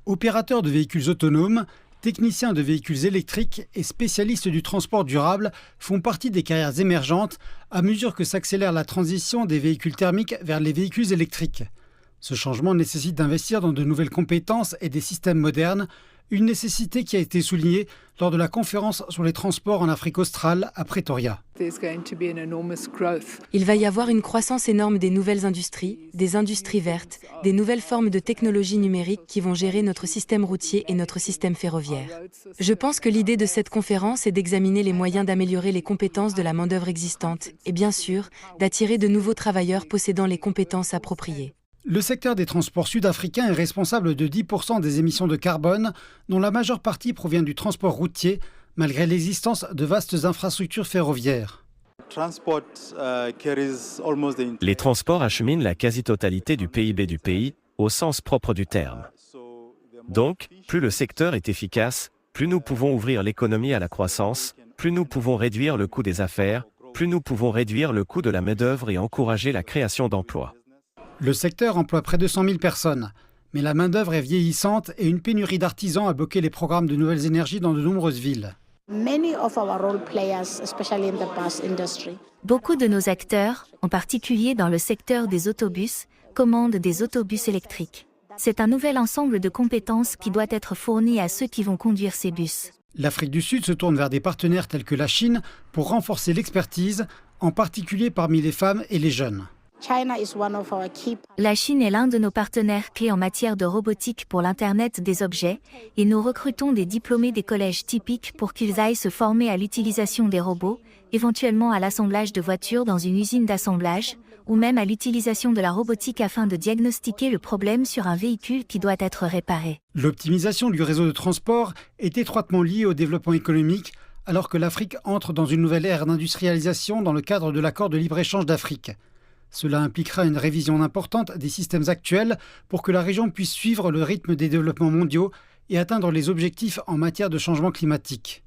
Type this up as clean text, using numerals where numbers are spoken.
Opérateurs de véhicules autonomes, techniciens de véhicules électriques et spécialistes du transport durable font partie des carrières émergentes à mesure que s'accélère la transition des véhicules thermiques vers les véhicules électriques. Ce changement nécessite d'investir dans de nouvelles compétences et des systèmes modernes, une nécessité qui a été soulignée lors de la conférence sur les transports en Afrique australe à Pretoria. Il va y avoir une croissance énorme des nouvelles industries, des industries vertes, des nouvelles formes de technologies numériques qui vont gérer notre système routier et notre système ferroviaire. Je pense que l'idée de cette conférence est d'examiner les moyens d'améliorer les compétences de la main-d'œuvre existante et bien sûr, d'attirer de nouveaux travailleurs possédant les compétences appropriées. Le secteur des transports sud-africains est responsable de 10% des émissions de carbone, dont la majeure partie provient du transport routier, malgré l'existence de vastes infrastructures ferroviaires. Les transports acheminent la quasi-totalité du PIB du pays, au sens propre du terme. Donc, plus le secteur est efficace, plus nous pouvons ouvrir l'économie à la croissance, plus nous pouvons réduire le coût des affaires, plus nous pouvons réduire le coût de la main-d'œuvre et encourager la création d'emplois. Le secteur emploie près de 100 000 personnes, mais la main-d'œuvre est vieillissante et une pénurie d'artisans a bloqué les programmes de nouvelles énergies dans de nombreuses villes. Beaucoup de nos acteurs, en particulier dans le secteur des autobus, commandent des autobus électriques. C'est un nouvel ensemble de compétences qui doit être fourni à ceux qui vont conduire ces bus. L'Afrique du Sud se tourne vers des partenaires tels que la Chine pour renforcer l'expertise, en particulier parmi les femmes et les jeunes. La Chine est l'un de nos partenaires clés en matière de robotique pour l'Internet des objets et nous recrutons des diplômés des collèges typiques pour qu'ils aillent se former à l'utilisation des robots, éventuellement à l'assemblage de voitures dans une usine d'assemblage, ou même à l'utilisation de la robotique afin de diagnostiquer le problème sur un véhicule qui doit être réparé. L'optimisation du réseau de transport est étroitement liée au développement économique, alors que l'Afrique entre dans une nouvelle ère d'industrialisation dans le cadre de l'accord de libre-échange d'Afrique. Cela impliquera une révision importante des systèmes actuels pour que la région puisse suivre le rythme des développements mondiaux et atteindre les objectifs en matière de changement climatique.